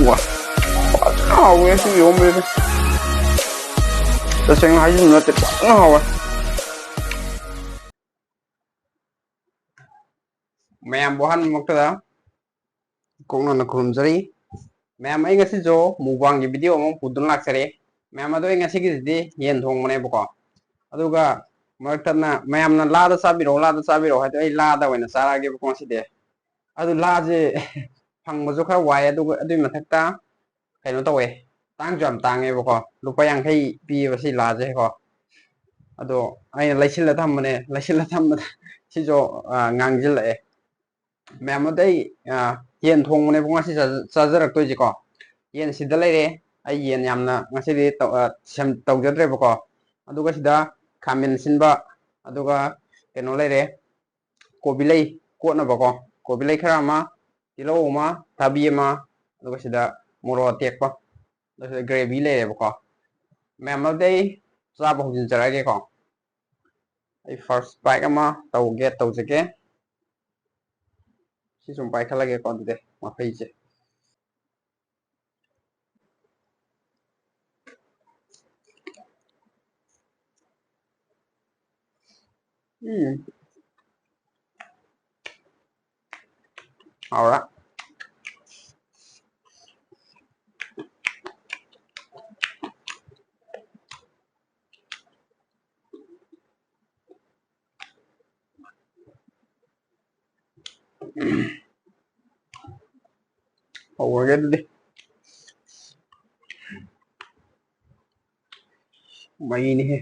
와, 왜 지금 오면은 tasheng hajin na te na hawa mayam bohan mokta kong na khum jari mayam ai ngasi jo mubang gi video mong pudun laksare mayam ado ngasi gi di yen thong mane boko aduga martana mayam na la da sabiro ha ai la da wena sara gi boko si de adu la je phang mo jo kha wai adu mathakta kaino tawe tang jam tang e boko lupa yang khai pi ba si la je ko ado ai laisila thamne laisila tham si jo ngangjil e ma'am येन थोंने ngasi chajarak toji ko yen sida leire ai yen yamna ngasi di sem tawjadre bako aduga sida khamin sinba aduga keno leire kobilai ko na bako kobilai khara ma tilo ma tabi ma aduga sida moro tekpa aduga gravy leire bako ma'am dai cha bo jin jarage ko ai first bite ama tawge tawjake si sumpai khala ge kon de ma phei che ahora over ge mai ni he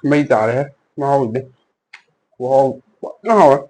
mây tả đấy mau đi wow nó hồi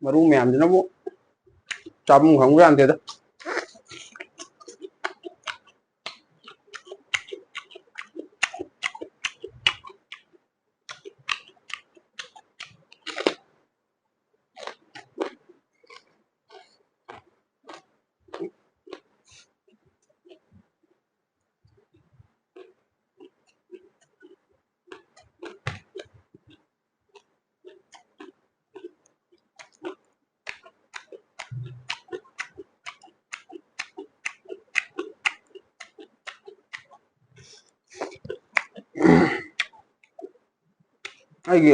ꯃꯔꯨ ꯃꯌꯥꯝꯁꯤꯅ ꯑꯃꯨꯛ ꯆꯥꯐꯝ ꯈꯪꯕ ꯌꯥꯗꯦꯗ ꯑꯩꯒꯤ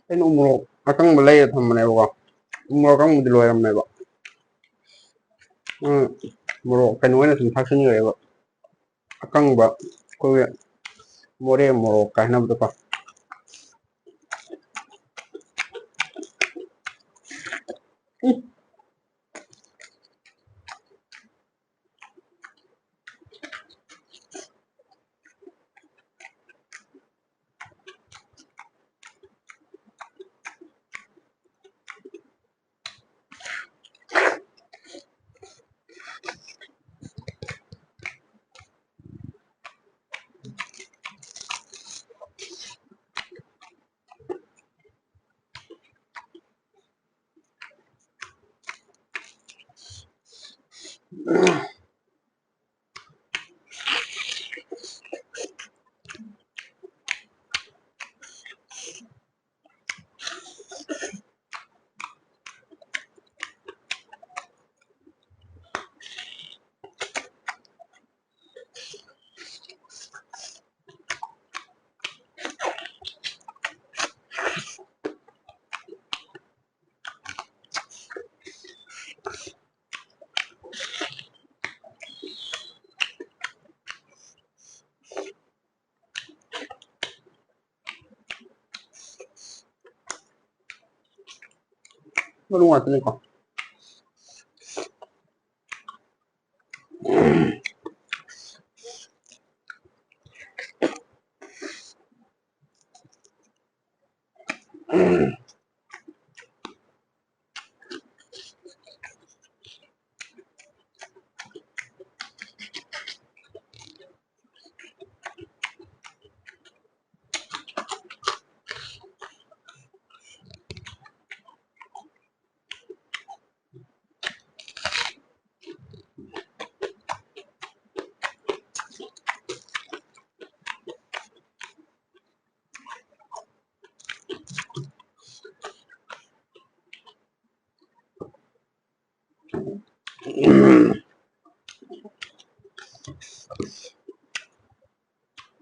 ꯑꯩꯅ ꯎꯃꯣꯔꯣꯛ ꯑꯀꯪꯕ ꯂꯩꯔ ꯊꯝꯕꯅꯦꯕꯀꯣ ꯎꯃꯣꯔꯣꯛ ꯑꯀꯪꯕꯗꯤ ꯂꯣꯏꯔꯝꯃꯦꯕ ꯃꯣꯔꯣꯛ ꯀꯩꯅꯣ ꯑꯣꯏꯅ ꯁꯨꯝ ꯊꯥꯛꯆꯤꯟꯈ꯭ꯔꯦꯕ ꯑꯀꯪꯕ ꯑꯩꯈꯣꯏꯒꯤ ꯃꯣꯔꯦ ꯃꯣꯔꯣꯛ ꯀꯥ ꯍꯥꯏꯅꯕꯗꯣꯀꯣ ꯃꯔꯨ ꯉꯥꯛꯇꯅꯤꯀꯣ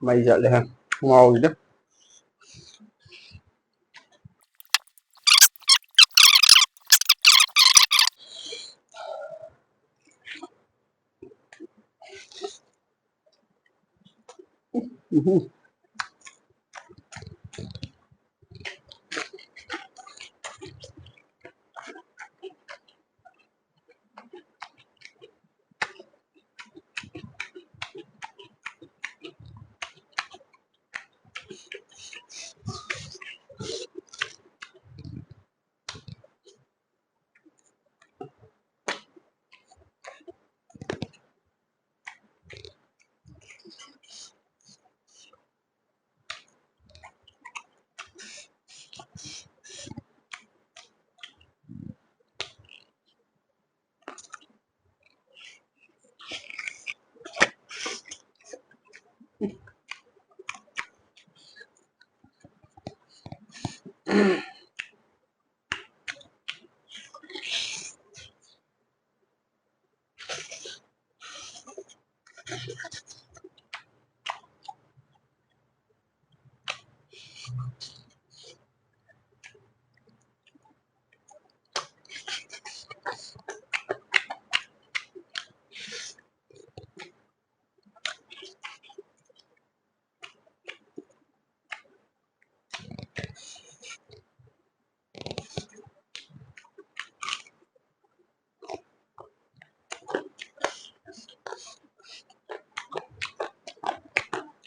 ꯃꯩ ꯆꯠꯂꯦꯍꯦ ꯉꯥꯎꯋꯤꯗ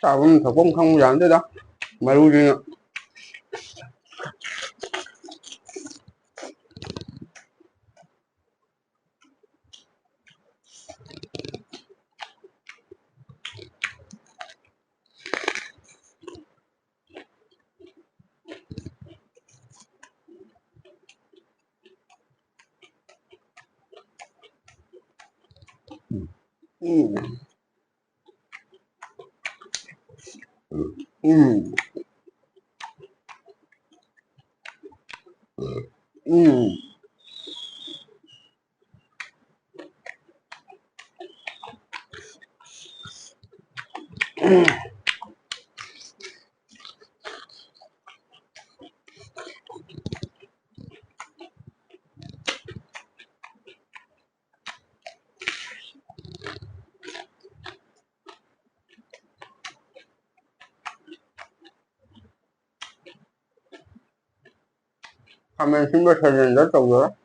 ꯆꯥꯐꯝ ꯊꯛꯐꯝ ꯈꯪꯕ ꯖꯥꯠ ꯅꯠꯇꯦꯗ ꯃꯔꯨꯁꯤꯅ Kami sini bersedia coba.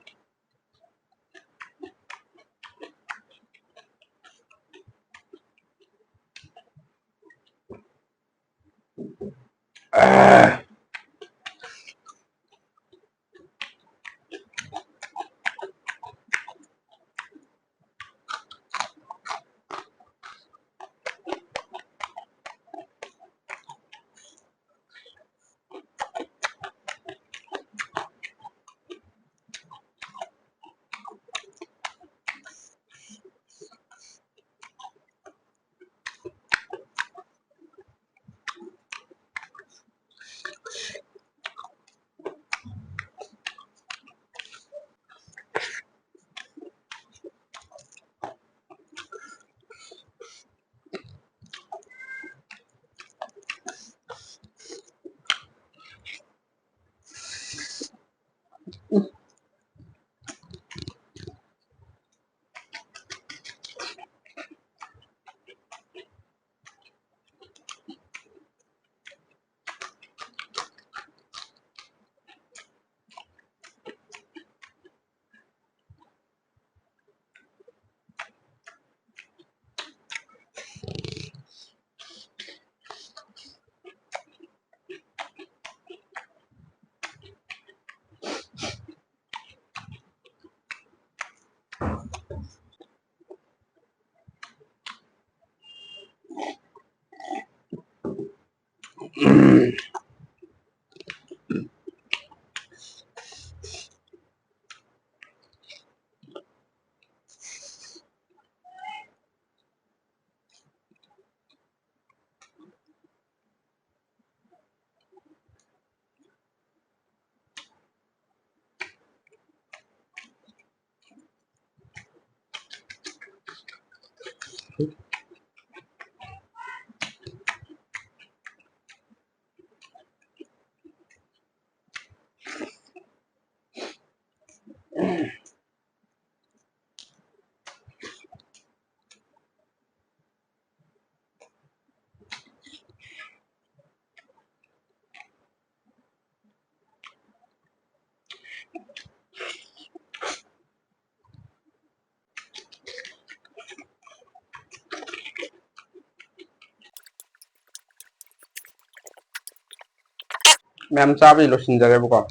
Ma'am sabi lo sinjare buka.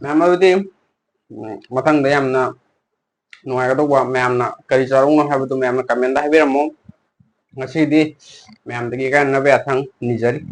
Ma'am abdi matang da yamna nuai ma'am na kari charung no habitu ma'am na comment da habiramo. Ngasi di ma'am dagi kan na be athang nijari.